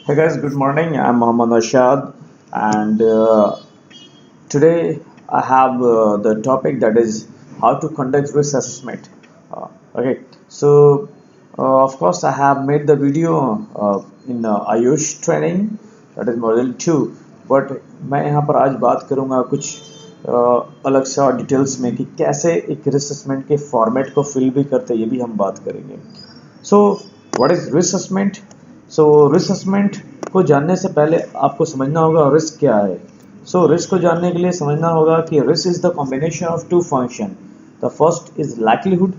Hey guys, good morning. I'm Mohammad Ashad, and today I have the topic that is how to conduct risk assessment. Okay, so of course I have made the video in IOSH training, that is model 2, but मैं यहाँ पर आज बात करूँगा कुछ अलग सा details में कि कैसे एक रिस्क असेसमेंट के फॉर्मेट को फिल भी करते हैं, ये भी हम बात करेंगे. So what is risk assessment? So risk assessment को जानने से पहले आपको समझना होगा रिस्क क्या है. सो रिस्क को जानने के लिए समझना होगा कि risk is the combination of two function. The first is likelihood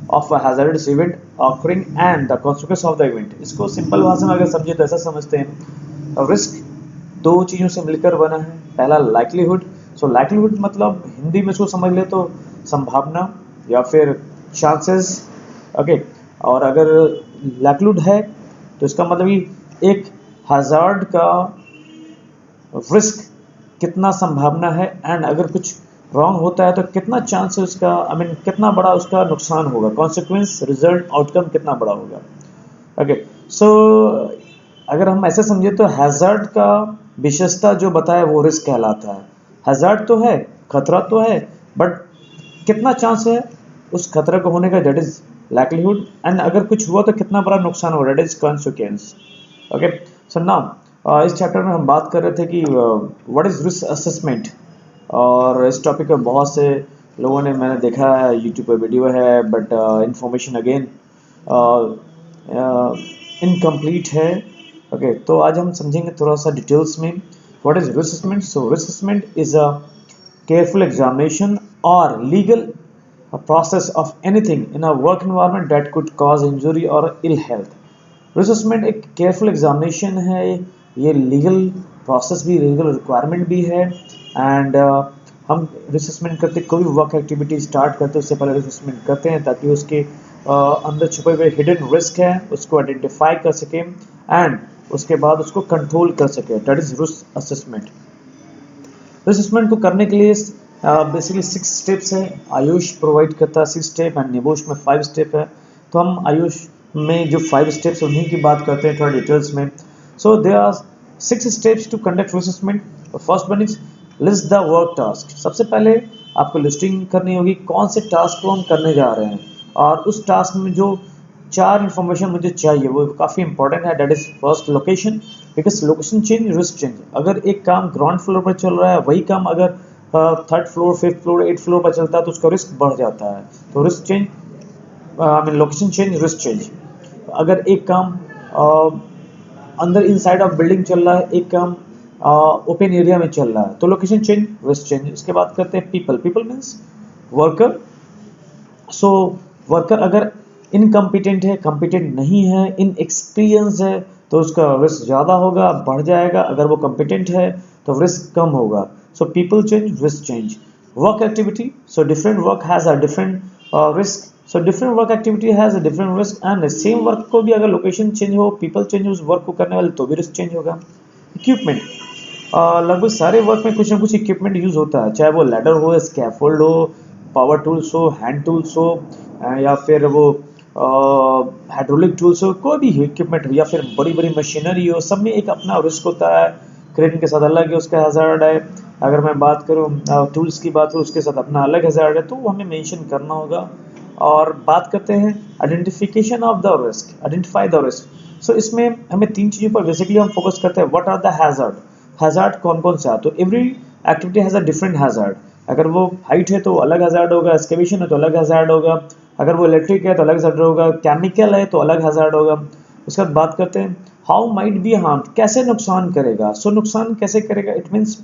of a hazardous event occurring and the consequence of the event. इसको सिंपल भाषा में अगर समझे तो ऐसा समझते हैं, रिस्क दो चीज़ों से मिलकर बना है. पहला लाइक्लीहुड. सो लाइक्लीहुड मतलब हिंदी में इसको समझ ले तो संभावना या फिर चांसेस. ओके, और अगर लाइक्लीहुड है तो इसका मतलब कि एक हज़ार्ड का रिस्क कितना संभावना है, एंड अगर कुछ रॉन्ग होता है तो कितना चांस है उसका, कितना बड़ा उसका नुकसान होगा, कॉन्सिक्वेंस, रिजल्ट, आउटकम कितना बड़ा होगा. ओके, सो अगर हम ऐसे समझे तो हैज़ार्ड का विशेषता जो बताया वो रिस्क कहलाता है. हैज़ार्ड तो है, खतरा तो है, बट कितना चांस है उस खतरे को होने का, दैट इज लाइक्लीहुड. एंड अगर कुछ हुआ तो कितना बड़ा नुकसान होगा, that is consequence. Okay, so now इस चैप्टर में हम बात कर रहे थे कि व्हाट इज रिस्क असेसमेंट, और इस टॉपिक पे बहुत से लोगों ने, मैंने देखा है यूट्यूब पे वीडियो है, बट इंफॉर्मेशन अगेन इनकम्प्लीट है. ओके, तो आज हम समझेंगे थोड़ा सा डिटेल्स में what is risk assessment. So risk assessment is a careful examination or legal process of anything in a work environment that could cause injury or ill health. Risk assessment एक careful examination है, ये legal process भी, legal requirement भी है. And हम risk assessment करते, कोई भी वर्क एक्टिविटी स्टार्ट करते उससे पहले रिस्क असेसमेंट करते हैं ताकि उसके अंदर छुपे हुए हिडन रिस्क है उसको आइडेंटिफाई कर सकें एंड उसके बाद उसको कंट्रोल कर सकें. That is risk assessment. Assessment को करने के लिए बेसिकली 6 स्टेप्स है. आयुष प्रोवाइड करता है 6 स्टेप एंड निबोश में 5 स्टेप है. तो हम आयुष में जो 5 स्टेप्स उन्हीं की बात करते हैं थोड़ा डिटेल्स में. So there are 6 steps to conduct assessment. First one is list the work task. सबसे पहले आपको लिस्टिंग करनी होगी कौन से टास्क को हम करने जा रहे हैं, और उस टास्क में जो 4 इंफॉर्मेशन मुझे चाहिए वो काफ़ी इंपॉर्टेंट है. That is first location, because location change risk change. अगर एक काम ग्राउंड फ्लोर पर चल रहा है, वही काम अगर 3rd floor, 5th floor, 8th floor पर चलता है तो उसका रिस्क बढ़ जाता है. तो risk change, location change, risk change. अगर एक काम अंदर इनसाइड ऑफ बिल्डिंग चल रहा है, एक काम ओपन एरिया में चल रहा है, तो लोकेशन चेंज, रिस्क चेंज. इसके बाद करते हैं people. People means worker. So worker अगर इनकम्पिटेंट है, कम्पिटेंट नहीं है, इनएक्सपीरियंस है, तो उसका रिस्क ज़्यादा होगा, बढ़ जाएगा. अगर वो कम्पिटेंट है तो रिस्क कम होगा. So people change, risk change. Work activity. So different work has a different risk. So different work activity has a different risk, and same work को भी अगर लोकेशन चेंज हो, पीपल चेंज हो उस work को करने वाले, तो भी रिस्क चेंज होगा. इक्विपमेंट. लगभग सारे वर्क में कुछ ना कुछ इक्विपमेंट यूज़ होता है, चाहे वो लैडर हो, स्कैफोल्ड हो, पावर टूल्स हो, हैंड टूल्स हो, या फिर वो हाइड्रोलिक टूल्स हो, कोई भी इक्विपमेंट हो, या फिर बड़ी बड़ी मशीनरी हो, सब में एक अपना रिस्क होता है. क्रेन के साथ अलग है उसका हैज़ार्ड है. अगर मैं बात करूँ टूल्स की बात करूँ, उसके साथ अपना अलग हैज़ार्ड है, तो वो हमें मेंशन करना होगा. और बात करते हैं identification of the risk, identify the risk. So इसमें हमें 3 चीज़ों पर बेसिकली हम फोकस करते हैं. What are the hazard. Hazard कौन कौन सा है, तो every activity has a different hazard. अगर वो हाइट है तो अलग हैज़ार्ड होगा, एक्सकेवेशन है तो अलग हैज़ार्ड होगा, अगर वो इलेक्ट्रिक है तो अलग हैज़ार्ड होगा, केमिकल है तो अलग हैज़ार्ड होगा. उसके बाद बात करते हैं हाउ माइट बी हार्म, कैसे नुकसान करेगा. सो नुकसान कैसे करेगा, इट मीन्स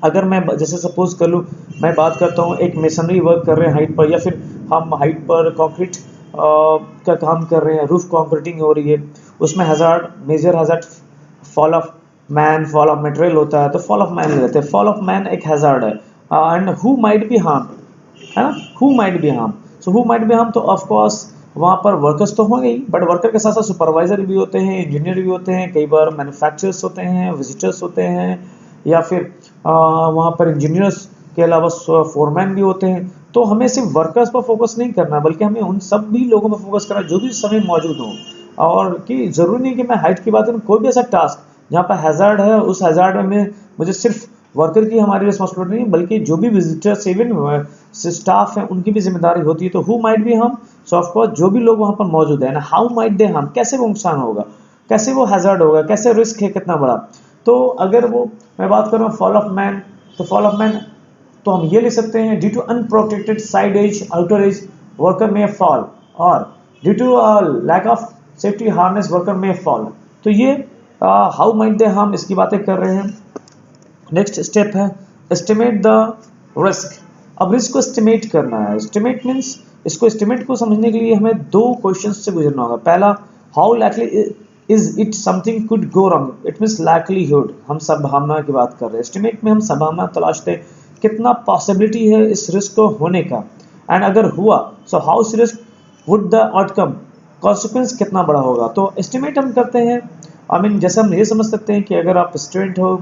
अगर मैं जैसे सपोज कर लूँ, मैं बात करता हूँ एक मेसनरी वर्क कर रहे हैं हाइट पर, या फिर हम हाइट पर कंक्रीट का काम कर रहे हैं, रूफ कंक्रीटिंग हो रही है, उसमें hazard, major hazard fall of man, fall of material होता है, तो फॉल ऑफ मैन लेते हैं. फॉल ऑफ मैन एक हैज़ार्ड है. And who might be harm, है ना, who might be harm. So who might be harm, तो ऑफ कोर्स वहाँ पर वर्कर्स तो होंगे ही, बट वर्कर के साथ साथ सुपरवाइजर भी होते हैं, इंजीनियर भी होते हैं, कई बार मैन्युफैक्चरर्स होते हैं, विजिटर्स होते हैं, या फिर वहाँ पर इंजीनियर्स के अलावा फोरमैन भी होते हैं. तो हमें सिर्फ वर्कर्स पर फोकस नहीं करना, बल्कि हमें उन सब भी लोगों पर फोकस करना जो भी समय मौजूद हो. और कि जरूरी नहीं कि मैं हाइट की बात करूँ, कोई भी ऐसा टास्क जहाँ पर हैजार्ड है, उस हैजार्ड में मुझे सिर्फ वर्कर की हमारी रिस्पॉन्सिबिलिटी नहीं बल्कि जो भी विजिटर्स इवन स्टाफ है उनकी भी जिम्मेदारी होती है। तो हु माइट बी हम, सो ऑफ कोर्स जो भी लोग वहाँ पर मौजूद है ना, हाउ माइट दे हम, कैसे वो नुकसान होगा, कैसे वो हैजार्ड होगा, कैसे रिस्क है कितना बड़ा। तो अगर वो मैं बात करूँ फॉल ऑफ मैन, तो फॉल ऑफ मैन तो हम ये ले सकते हैं due to unprotected side edge outer edge worker में फॉल, और due to lack of safety harness worker में फॉल। तो ये हाउ माइट दे हम इसकी बातें कर रहे हैं। नेक्स्ट स्टेप है एस्टिमेट द रिस्क। अब रिस्क को एस्टिमेट करना है। एस्टिमेट मीन्स इसको एस्टिमेट को समझने के लिए हमें दो क्वेश्चन से गुजरना होगा। पहला, how likely is it something could go wrong, it means likelihood, हम संभावना की बात कर रहे हैं। एस्टिमेट में हम संभावना तलाशते हैं कितना पॉसिबिलिटी है इस रिस्क को होने का, एंड अगर हुआ so how serious would the outcome, consequence कितना बड़ा होगा। तो एस्टिमेट हम करते हैं, आई मीन जैसे हम ये समझ सकते हैं कि अगर आप स्टूडेंट हो,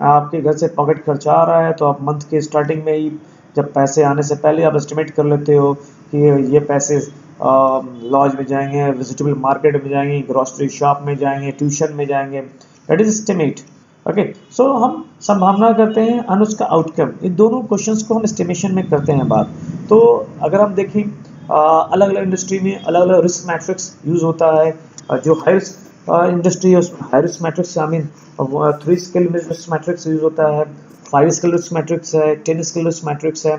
आपके घर से पॉकेट खर्चा आ रहा है, तो आप मंथ के स्टार्टिंग में ही जब पैसे आने से पहले आप एस्टिमेट कर लेते हो कि ये पैसे लॉज में जाएंगे, वेजिटेबल मार्केट में जाएंगे, ग्रोसरी शॉप में जाएंगे, ट्यूशन में जाएंगे, दैट इज एस्टिमेट। ओके, सो हम संभावना करते हैं और उसका आउटकम, इन दोनों क्वेश्चंस को हम एस्टिमेशन में करते हैं बात। तो अगर हम देखें अलग अलग इंडस्ट्री में अलग अलग रिस्क मैट्रिक्स यूज होता है। जो हाई इंडस्ट्री है उसमें high risk matrix, I mean 3 scale risk matrix use होता है, 5 स्केल रिस्क मैट्रिक्स है, 10 स्केल रिस्क मैट्रिक्स है।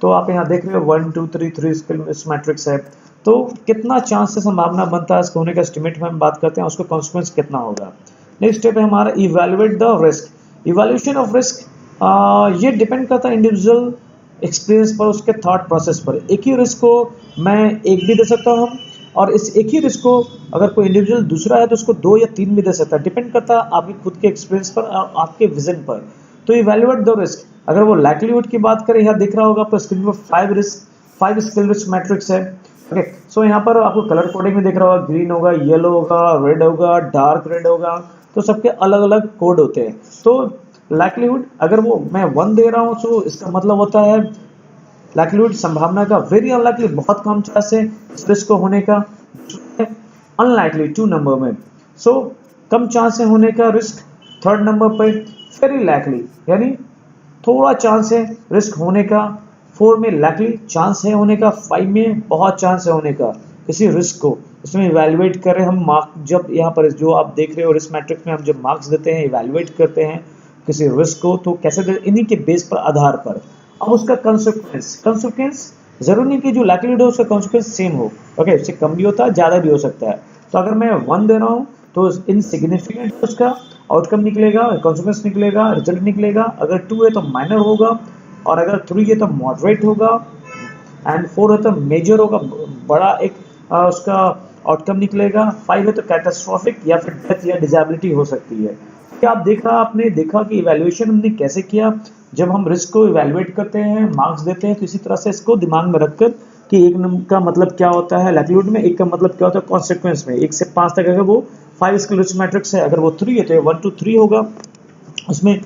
तो आप यहाँ देख रहे हो 1 2 3 स्केल रिस्क मैट्रिक्स है। तो कितना चांस से संभावना बनता है इसको होने का, एस्टिमेट में हम बात करते हैं, उसका कॉन्सिक्वेंस कितना होगा। नेक्स्ट स्टेप है हमारा evaluate the risk. Evaluation of risk ये डिपेंड करता है इंडिविजुअल एक्सपीरियंस पर, उसके थॉट प्रोसेस पर। एक ही रिस्क को मैं एक भी दे सकता हूँ, और इस एक ही रिस्क को अगर कोई इंडिविजुअल दूसरा है तो उसको 2 या 3 भी दे सकता है, डिपेंड करता है आपके खुद के एक्सपीरियंस पर और आपके विजन पर। तो इवैल्यूएट द रिस्क, अगर वो लाइक्लीहुड की बात करें, यहाँ दिख रहा होगा आपको स्क्रीन पर 5 स्केल रिस्क मैट्रिक्स है। ओके, सो यहाँ पर आपको कलर कोडिंग में दिख रहा होगा, ग्रीन होगा, येलो होगा, रेड होगा, डार्क रेड होगा, तो सबके अलग अलग कोड होते हैं। तो लाइक्लीहुड अगर वो मैं 1 दे रहा हूँ तो इसका मतलब होता है लाइक्लीहुड संभावना का, वेरी अनलाइकली बहुत कम चांस है इस रिस्क को होने का, अनलाइकली 2 नंबर में, सो कम चांस है होने का रिस्क। 3rd नंबर पर वेरी लाइकली यानी थोड़ा चांस है रिस्क होने का, 4 में लाइकली चांस है होने का, 5 में बहुत चांस है होने का किसी रिस्क को। इसमें इवैल्यूएट करें हम मार्क, जब यहाँ पर जो आप देख रहे हो रिस्क मैट्रिक्स में हम जब मार्क्स देते हैं, इवैल्यूएट करते हैं किसी रिस्क को, तो कैसे देते, इन्हीं के बेस पर आधार पर। अब उसका कंसिक्वेंस जरूरी नहीं कि जो लाइक्लीहुड है उसका कंसिक्वेंस सेम हो। ओके, उससे कम भी होता है, ज़्यादा भी हो सकता है। तो अगर मैं 1 दे रहा हूँ तो इनसिग्निफिकेंट उसका आउटकम निकलेगा, कंसिक्वेंस निकलेगा, रिजल्ट निकलेगा। अगर 2 है तो माइनर होगा, और अगर 3 है तो मॉडरेट होगा, एंड 4 है तो मेजर होगा, बड़ा एक उसका आउटकम निकलेगा। 5 है तो कैटास्ट्रॉफिक या फिर डेथ या डिसेबिलिटी हो सकती है। क्या आप आपने देखा कि इवैल्यूएशन हमने कैसे किया, जब हम रिस्क को इवैल्यूएट करते हैं, मार्क्स देते हैं, तो इसी तरह से इसको दिमाग में रखकर कि 1 का मतलब क्या होता है लाइक्लीहुड में, 1 का मतलब क्या होता है कॉन्सिक्वेंस में। 1 से 5 तक अगर वो 5 स्केल रिस्क मैट्रिक्स है, अगर वो 3 है तो 1 to 3 होगा, उसमें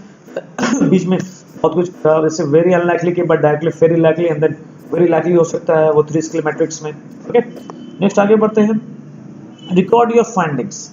बीच में बहुत कुछ जैसे वेरी अनलाइकली के बाद directly very likely, and then very likely हो सकता है वो 3 स्केल मैट्रिक्स में। ओके, नेक्स्ट आगे बढ़ते हैं। Record your findings.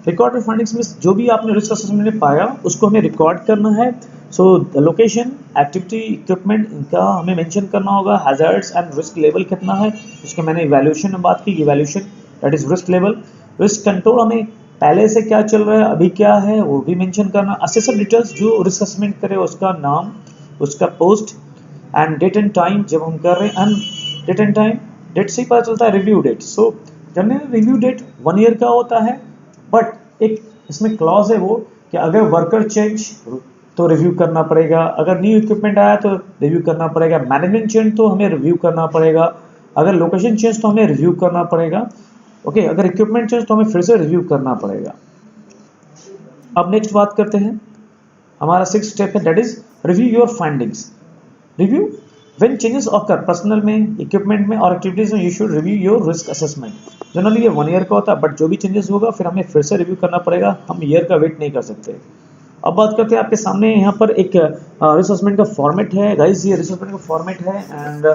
Record your findings means जो भी आपने रिस्क असेसमेंट में पाया उसको हमें रिकॉर्ड करना है। So the location, activity, equipment, इनका हमें मेंशन करना होगा। हैजर्ड्स एंड रिस्क लेवल कितना है, उसके मैंने इवैल्यूएशन में बात की, evaluation that is risk level. Risk control, हमें पहले से क्या चल रहा है, अभी क्या है, वो भी मेंशन करना। असेसर डिटेल्स, जो रिस्क असेसमेंट करे उसका नाम, उसका post, and date and time जब हम कर रहे हैं, and date and time, date से ही पता चलता है review date. So generally review date 1 year का होता है, बट एक इसमें क्लॉज है वो कि अगर वर्कर चेंज तो रिव्यू करना पड़ेगा, अगर न्यू इक्विपमेंट आया तो रिव्यू करना पड़ेगा, मैनेजमेंट चेंज तो हमें रिव्यू करना पड़ेगा, अगर लोकेशन चेंज तो हमें रिव्यू करना पड़ेगा। ओके, अगर इक्विपमेंट चेंज तो हमें फिर से रिव्यू करना पड़ेगा। अब नेक्स्ट बात करते हैं, हमारा 6th स्टेप है that is review your findings. Review when changes occur, personal में, इक्विपमेंट में और एक्टिविटीज में, you should review your risk assessment. Generally ये 1 ईयर का होता है, बट जो भी चेंजेस होगा फिर हमें फिर से रिव्यू करना पड़ेगा, हम ईयर का वेट नहीं कर सकते। अब बात करते हैं, आपके सामने यहाँ पर एक रिस्क असेसमेंट का फॉर्मेट है गाइस, ये रिस्क असेसमेंट का फॉर्मेट है, एंड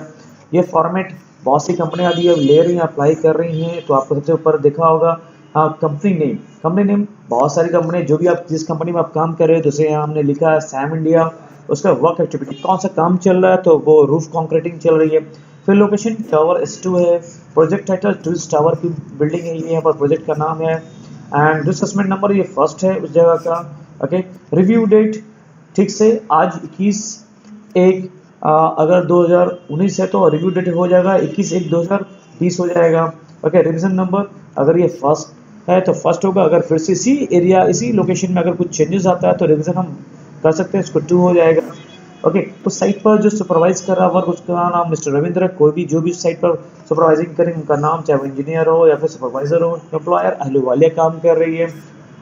ये फॉर्मेट बहुत सी कंपनियां अभी अब ले रही हैं, अप्लाई कर रही हैं। तो आपको सबसे ऊपर देखा होगा हाँ, कंपनी नेम बहुत सारी कंपनी, जो भी आप जिस कंपनी में आप काम कर रहे हो, जैसे यहाँ हमने लिखा है सैम इंडिया, उसका वर्क एक्टिविटी कौन सा काम चल रहा है, तो वो रूफ कंक्रीटिंग चल रही है। फिर लोकेशन टावर S2 है, प्रोजेक्ट टाइटल ट्विस्ट टावर की बिल्डिंग है, ये यहाँ पर प्रोजेक्ट का नाम है। एंड रिस्क नंबर ये फर्स्ट है उस जगह का। ओके, रिव्यू डेट ठीक से आज 21/1 अगर 2019 है तो रिव्यू डेट हो जाएगा 21/1/2020 हो जाएगा। ओके, रिवीजन नंबर अगर ये फर्स्ट है तो फर्स्ट होगा, अगर फिर से इसी एरिया इसी लोकेशन में अगर कुछ चेंजेस आता है तो रिवीजन हम कर सकते हैं, इसको 2 हो जाएगा। ओके, तो साइट पर जो सुपरवाइज कर रहा वर्क उसका नाम मिस्टर रविंद्र है। कोई भी जो भी साइट पर सुपरवाइजिंग करेंगे उनका नाम, चाहे वो इंजीनियर हो या फिर सुपरवाइजर हो। एम्प्लॉयर अहलुवालिया काम कर रही है।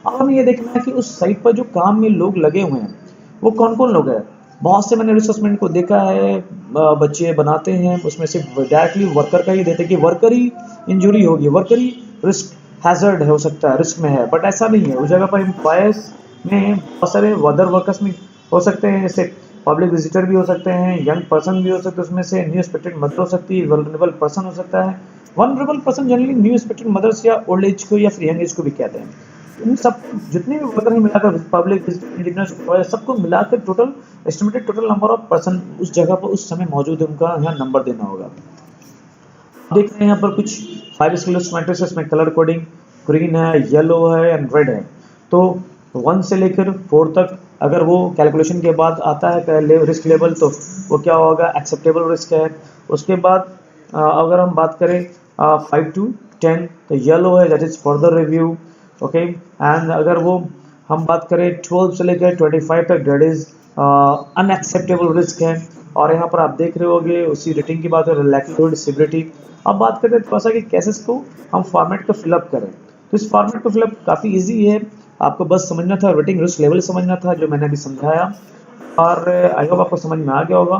अब हमें ये देखना है कि उस साइट पर जो काम में लोग लगे हुए हैं वो कौन कौन लोग हैं। बहुत से मैंने रिसर्चमेंट को देखा है, बच्चे बनाते हैं उसमें से डायरेक्टली वर्कर का ही देते हैं कि वर्कर ही इंजरी होगी, वर्कर ही रिस्क हैजर्ड हो सकता है, रिस्क में है, बट ऐसा नहीं है। उस जगह पर एम्प्लॉयर्स में बहुत सारे अदर वर्कर्स में हो सकते हैं, जैसे पब्लिक विजिटर भी हो सकते हैं, यंग पर्सन भी हो सकते हैं, उसमें से न्यू एक्सपेक्टेड मदर हो सकती है, वल्नरेबल पर्सन हो सकता है। Vulnerable person generally new expected mothers या ओल्ड एज को या फिर यंग एज को भी कहते हैं। इन सब जितने भी वर्कर मिलाकर पब्लिक इंजीनियर सबको मिलाकर total estimated total number of person उस जगह पर उस समय मौजूद है, उनका यहाँ नंबर देना होगा। देख रहे हैं यहाँ पर कुछ 5 स्किल्स मैट्रिसेस में कलर कोडिंग ग्रीन है, येलो है एंड रेड है। तो 1 से लेकर 4 तक अगर वो कैलकुलेशन के बाद आता है रिस्क लेवल तो वो क्या होगा, एक्सेप्टेबल रिस्क है। उसके बाद अगर हम बात करें 5 to 10 तो येलो है, that is further review. Okay, and अगर वो हम बात करें 12 से लेकर 25 तक दैट इज अनएक्सेप्टेबल रिस्क है। और यहाँ पर आप देख रहे होंगे उसी रेटिंग की बात है, लाइक्लीहुड सिविलिटी। अब बात करते हैं थोड़ा सा कि कैसे इसको हम फॉर्मेट को फिलअप करें। तो इस फॉर्मेट को फिलअप काफ़ी इजी है, आपको बस समझना था, रेटिंग रिस्क लेवल समझना था जो मैंने अभी समझाया, और आई होप आपको समझ में आ गया होगा।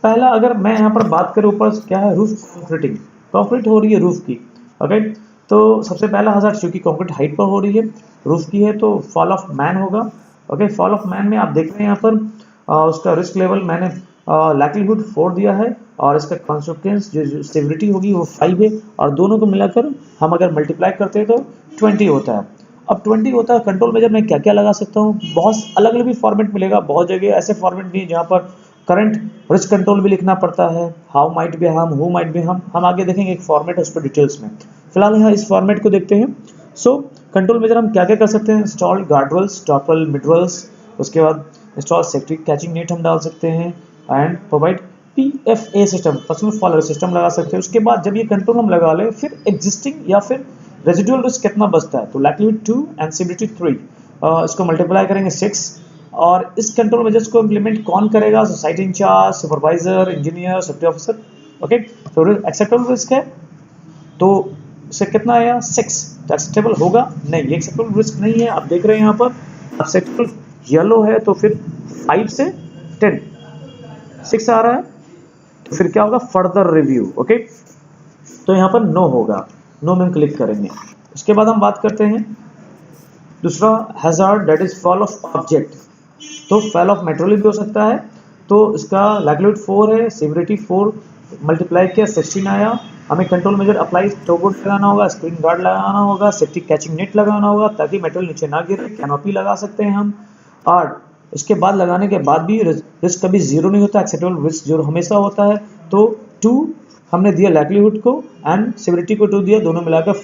पहला अगर मैं यहाँ पर बात करूँ ऊपर क्या है, रूफ कंक्रीटिंग, कंक्रीट हो रही है रूफ की। ओके, तो सबसे पहला हज़ार चूंकि कंक्रीट हाइट पर हो रही है, रूफ की है, तो फॉल ऑफ मैन होगा। ओके, फॉल ऑफ मैन में आप देख रहे हैं यहाँ पर उसका रिस्क लेवल मैंने लाइक्लीहुड 4 दिया है, और इसका कॉन्सिक्वेंस जो सिविलिटी होगी वो 5 है, और दोनों को मिलाकर हम अगर मल्टीप्लाई करते हैं तो 20 होता है। अब 20 होता है, कंट्रोल मेजर में क्या क्या लगा सकता हूँ, बहुत अलग अलग भी फॉर्मेट मिलेगा, बहुत जगह ऐसे फॉर्मेट भी जहाँ पर करंट रिस्क कंट्रोल भी लिखना पड़ता है, how might be harm, who might be harm, हम आगे देखेंगे एक फॉर्मेट है उस पर डिटेल्स में। फिलहाल यहाँ इस फॉर्मेट को देखते हैं। सो कंट्रोल मेजर हम क्या क्या कर सकते हैं, इंस्टॉल गार्डवेल्स, टॉपल मिडवेल्स, उसके बाद इंस्टॉल सेफ्टी कैचिंग नेट हम डाल सकते हैं, and provide PFA system, personal follower system लगा सकते हैं। उसके बाद जब ये कंट्रोल हम लगा ले, फिर एग्जिस्टिंग या फिर रेजिडुअल रिस्क कितना बचता है, तो लाइक्लीहुड 2 एंड सिविलिटी 3, इसको मल्टीप्लाई करेंगे 6। और इस कंट्रोल मेजर्स को इम्प्लीमेंट कौन करेगा, site in charge, supervisor, engineer, safety officer. Okay, तो एक्सेप्टेबल रिस्क है तो इससे कितना आया 6, तो एक्सेप्टेबल होगा नहीं, ये एक्सेप्टेबल रिस्क नहीं है। आप देख रहे हैं यहाँ पर एक्सेप्टेबल येलो है, तो फिर 5 से 10 6 आ रहा है, तो फिर क्या होगा, फर्दर रिव्यू। ओके, तो यहाँ पर नो होगा, नो में हम क्लिक करेंगे। उसके बाद हम बात करते हैं दूसरा hazard, that is fall of object. तो फॉल ऑफ मेटेरियल भी हो सकता है, तो इसका लाइक्लीहुड 4 है, सिविलिटी 4 मल्टीप्लाई किया 16 आया। हमें कंट्रोल मेजर अप्लाई टोबोर्ड लगाना होगा, स्क्रीन गार्ड लगाना होगा, सेफ्टी कैचिंग नेट लगाना होगा ताकि मेटेरियल नीचे ना गिरे, कैनोपी लगा सकते हैं हम। और इसके बाद लगाने के बाद भी रिस्क कभी जीरो नहीं होता, एक्सेप्टेबल रिस्क जीरो हमेशा होता है। तो 2 हमने दिया लाइक्लीहुड को एंड सिविलिटी को 2 दिया, दोनों मिलाकर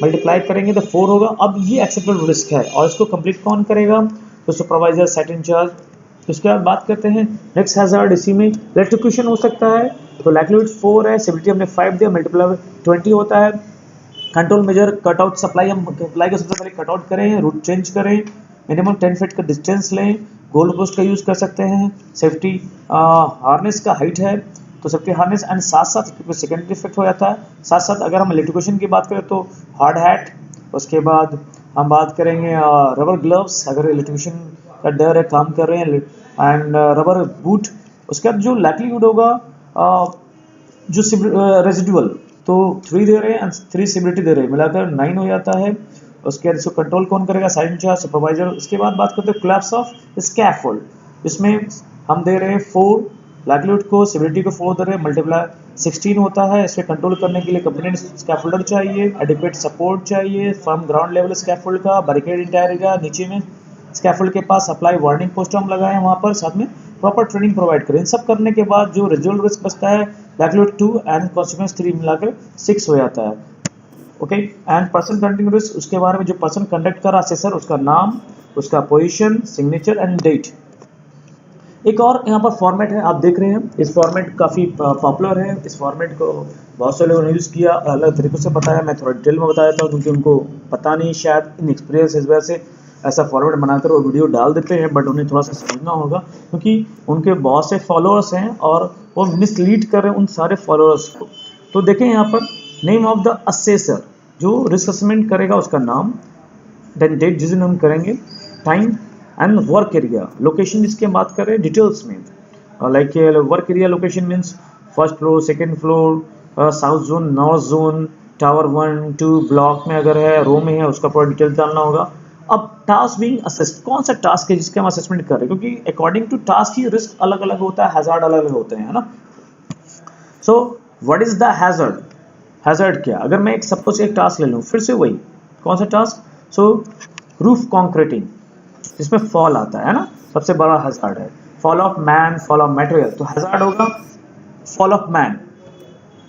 मल्टीप्लाई करेंगे तो 4 होगा। अब ये एक्सेप्टेबल रिस्क है और इसको कंप्लीट कौन करेगा, तो सुपरवाइजर, साइट इंचार्ज। उसके बाद बात करते हैं नेक्स्ट हैजार्ड, इसी में इलेक्ट्रोक्यूशन हो सकता है, तो लाइक्लीहुड 4 है, सिविलिटी हमने 5 दिया, मल्टीप्लाई 20 होता है। कंट्रोल मेजर कटआउट सप्लाई, हम सप्लाई को सबसे पहले कटआउट करें, रूट चेंज करें, मिनिमम 10 फीट का डिस्टेंस लें, गोल पोस्ट का यूज़ कर सकते हैं, सेफ्टी हार्नेस का हाइट है तो सेफ्टी हार्नेस, एंड साथ साथ क्योंकि सेकेंडरी इफेक्ट हो जाता है, साथ साथ अगर हम इलेक्ट्रिकेशन की बात करें तो हार्ड हैट। उसके बाद हम बात करेंगे रबर ग्लव्स अगर इलेक्ट्रिशियन का डर है काम कर रहे हैं, एंड रबर बूट। उसके बाद जो लाइक्लीहुड होगा जो रेजिडुअल तो 3 दे रहे हैं एंड 3 सिविलिटी दे रहे हैं, मिलाकर 9 हो जाता है। उसके बाद इसको कंट्रोल कौन करेगा, साइट इंचार्ज, सुपरवाइजर। उसके बाद बात करते हैं कोलैप्स ऑफ स्कैफोल्ड, इसमें हम दे रहे हैं 4 लाइक्लीहुड को सिविलिटी को 4 दे रहे मल्टीप्लाई 16 होता है। इसमें कंट्रोल करने के लिए कंपोनेंट स्कैफोल्डर चाहिए, एडिक्वेट सपोर्ट चाहिए, फर्म ग्राउंड लेवल स्कैफोल्ड का, बैरिकेड इंटायर का, नीचे में स्कैफोल्ड के पास अप्लाई वार्निंग पोस्ट हम लगाए वहाँ पर, साथ में प्रॉपर ट्रेनिंग प्रोवाइड करें। इन सब करने के बाद जो रेजिडुअल रिस्क बचता है लाइक्लीहुड 2 एंड कॉन्सिक्वेंस 3 मिलाकर 6 हो जाता है। Okay, and person conducting risk, उसके बारे में जो पर्सन कंडक्ट कर रहा असेसर, उसका नाम, उसका पोजीशन, सिग्नेचर एंड डेट। एक और यहाँ पर फॉर्मेट है, आप देख रहे हैं, इस फॉर्मेट काफ़ी पॉपुलर है। इस फॉर्मेट को बहुत से लोगों ने यूज़ किया, अलग तरीक़ों से बताया, मैं थोड़ा डिटेल में बता देता हूँ क्योंकि उनको पता नहीं, शायद इन एक्सपीरियंस इस वजह से ऐसा फॉर्मेट बनाकर वो वीडियो डाल देते हैं, बट उन्हें थोड़ा सा समझना होगा क्योंकि उनके बहुत से फॉलोअर्स हैं और वो मिसलीड कर रहे हैं उन सारे फॉलोअर्स को। तो देखें यहाँ पर नेम ऑफ द असेसर, जो रिस्क असेसमेंट करेगा उसका नाम, देन डेट जिस दिन हम करेंगे, time and work area, location जिसकी हम बात करें डिटेल्स में, like work area location means first floor, second floor, south zone, north zone, tower 1, 2, block में अगर है, रो में है, उसका पूरा डिटेल डालना होगा। अब टास्क बीइंग असेस्ड, कौन सा टास्क है जिसके हम असेसमेंट कर रहे हैं, क्योंकि अकॉर्डिंग टू टास्क ही रिस्क अलग अलग होता है, हैजार्ड अलग अलग होते हैं, है ना। So what is the hazard? Hazard क्या, अगर मैं एक सपोज एक टास्क ले लूँ, फिर से वही कौन सा टास्क, सो रूफ कॉन्क्रीटिंग, जिसमें फॉल आता है ना, सबसे बड़ा हैजार्ड है। Fall of man, fall of material, तो हैजार्ड होगा fall of man.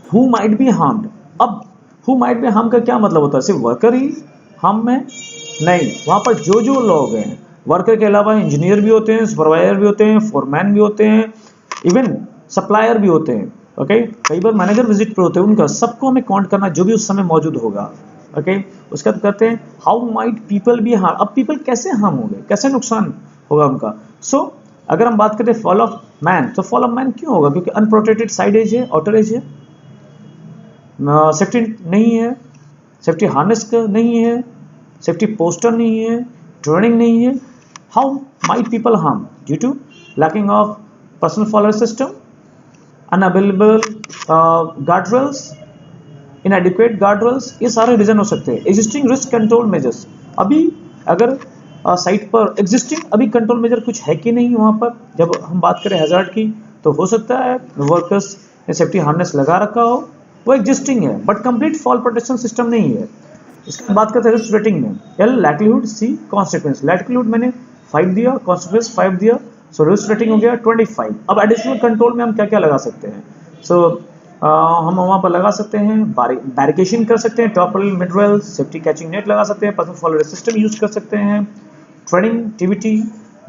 Who might B harmed, अब हु माइट बी हार्म का क्या मतलब होता है, सिर्फ वर्कर ही हार्म में नहीं, वहाँ पर जो जो लोग हैं, वर्कर के अलावा इंजीनियर भी होते हैं, सुपरवाइजर भी होते हैं, फोरमैन भी होते हैं, इवन सप्लायर भी होते हैं। ओके, कई बार मैनेजर विजिट पर होते हैं, उनका सबको हमें काउंट करना जो भी उस समय मौजूद होगा। ओके, उसके बाद कहते हैं how might people be harm, अब पीपल कैसे हार्म होंगे, कैसे नुकसान होगा उनका। सो अगर हम बात करें फॉल ऑफ मैन, तो फॉल ऑफ मैन क्यों होगा, क्योंकि अनप्रोटेक्टेड साइड एज है, आउटर एज है, सेफ्टी नहीं है, सेफ्टी हार्नेस नहीं है, सेफ्टी पोस्टर नहीं है, ट्रेनिंग नहीं है। How might people harm due to lacking of personal follower system, unavailable guard inadequate guard, ये सारे रीजन हो सकते हैं। एग्जिस्टिंग रिस्क कंट्रोल मेजर्स, अभी अगर साइट पर एग्जिस्टिंग अभी कंट्रोल मेजर कुछ है कि नहीं, वहाँ पर जब हम बात करें हैजार्ड की, तो हो सकता है वर्कर्स ने सेफ्टी हार्नेस लगा रखा हो, वो एग्जिस्टिंग है but complete fall protection system नहीं है। इसकी बात करते हैं रिस्क रेटिंग में, एल लाइक्लीहुड, सी कॉन्सिक्वेंस। लाइक्लीहुड मैंने 5 दिया, कॉन्सिक्वेंस 5 दिया, सो रिस्क रेटिंग हो गया 25। अब एडिशनल कंट्रोल में हम क्या क्या लगा सकते हैं, सो हम वहाँ पर लगा सकते हैं, बैरिकेशन कर सकते हैं, टॉपल मिडरेल, सेफ्टी कैचिंग नेट लगा सकते हैं, पर्सनल फॉलोअर सिस्टम यूज कर सकते हैं, training TVT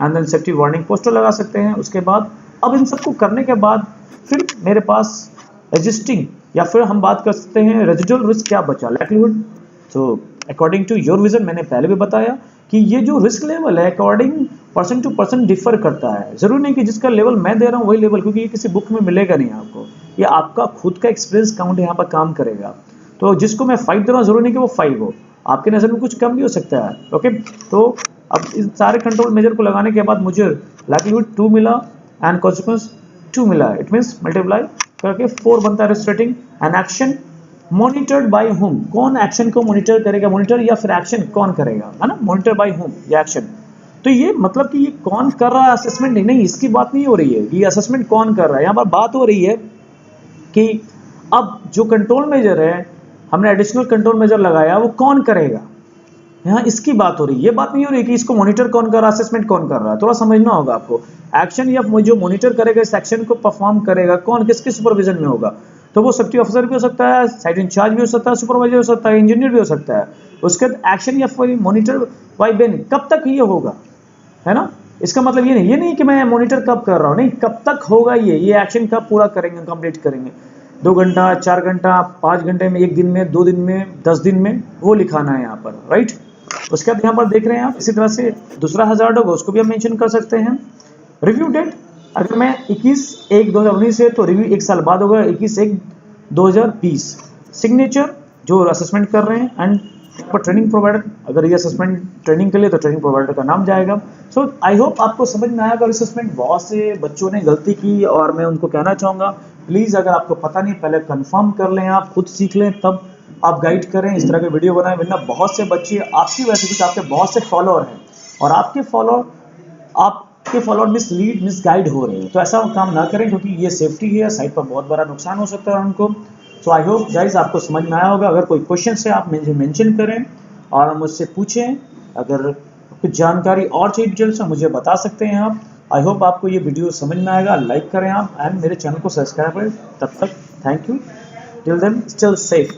and then safety warning poster लगा सकते हैं। उसके बाद अब इन सबको करने के बाद फिर मेरे पास एग्जिस्टिंग या फिर हम बात कर सकते हैं रेजिडुअल रिस्क क्या बचा, लाइक्लीहुड। तो अकॉर्डिंग टू योर विजन, मैंने पहले भी बताया कि ये जो रिस्क लेवल है according person to person differ करता है। जरूरी नहीं कि जिसका लेवल मैं दे रहा हूँ वही लेवल, क्योंकि ये किसी बुक में मिलेगा नहीं आपको, ये आपका खुद का एक्सपीरियंस काउंट यहाँ पर काम करेगा। तो जिसको मैं 5 दे रहा हूँ जरूरी नहीं कि वो 5 हो, आपके नज़र में कुछ कम भी हो सकता है। ओके, तो अब इस सारे कंट्रोल मेजर को लगाने के बाद मुझे लाइक्लीहुड 2 मिला एंड कॉन्सिक्वेंस 2 मिला, इट मीन्स मल्टीप्लाई करके 4 बनता है risk rating. And action monitored by home, कौन एक्शन को मॉनिटर करेगा, मॉनिटर या फिर एक्शन कौन करेगा, है ना, मॉनिटर बाय होम या एक्शन। तो ये मतलब कि ये कौन कर रहा है असेसमेंट, नहीं इसकी बात नहीं हो रही है, ये असेसमेंट कौन कर रहा है, यहाँ पर बात हो रही है कि अब जो कंट्रोल मेजर है, हमने एडिशनल कंट्रोल मेजर लगाया, वो कौन करेगा, यहाँ इसकी बात हो रही है। ये बात नहीं हो रही कि इसको मॉनिटर कौन कर रहा है, असेसमेंट कौन कर रहा है, थोड़ा समझना होगा आपको। एक्शन या जो मॉनिटर करेगा, इस एक्शन को परफॉर्म करेगा कौन, किसके सुपरविजन में होगा, तो वो सेफ्टी ऑफिसर भी हो सकता है, साइट इंचार्ज भी हो सकता है, सुपरवाइजर हो सकता है, इंजीनियर भी हो सकता है। उसके बाद एक्शन या फिर मॉनिटर बाय बेन, कब तक ये होगा, है ना। इसका मतलब ये नहीं कि मैं मॉनिटर कब कर रहा हूँ, नहीं, कब तक होगा ये एक्शन कब पूरा करेंगे, कंप्लीट करेंगे, 2 घंटा, 4 घंटा, 5 घंटे में, 1 दिन में, 2 दिन में, 10 दिन में, वो लिखाना है यहाँ पर, राइट। उसके बाद यहाँ पर देख रहे हैं आप, इसी तरह से दूसरा हैजार्ड होगा, उसको भी हम मेंशन कर सकते हैं। रिव्यू डेट, अगर मैं 21/1/2019 है तो रिव्यू 1 साल बाद होगा, 21/1/2020। सिग्नेचर जो असेसमेंट कर रहे हैं, एंड पर ट्रेनिंग प्रोवाइडर, अगर ये असेसमेंट ट्रेनिंग के लिए तो ट्रेनिंग प्रोवाइडर का नाम जाएगा। सो आई होप आपको समझ में आएगा। असेसमेंट बहुत से बच्चों ने गलती की और मैं उनको कहना चाहूँगा, प्लीज़ अगर आपको पता नहीं पहले कंफर्म कर लें, आप खुद सीख लें, तब आप गाइड करें, इस तरह के वीडियो बनाएं, वरना बहुत से बच्चे आपकी वजह से, आपके बहुत से फॉलोअर हैं और आपके फॉलोअर आप के फॉलोअर मिसगाइड हो रहे हैं। तो ऐसा काम ना करें, क्योंकि ये सेफ्टी है, साइट पर बहुत बड़ा नुकसान हो सकता है उनको। सो आई होप गाइज आपको समझ में आया होगा। अगर कोई क्वेश्चन है आप मुझे मेंशन करें और मुझसे पूछें। अगर कुछ जानकारी और चाहिए डिटेल्स में मुझे बता सकते हैं आप। आई होप आपको ये वीडियो समझ में आएगा। लाइक करें आप एंड मेरे चैनल को सब्सक्राइब करें। तब तक thank you. Till then still safe.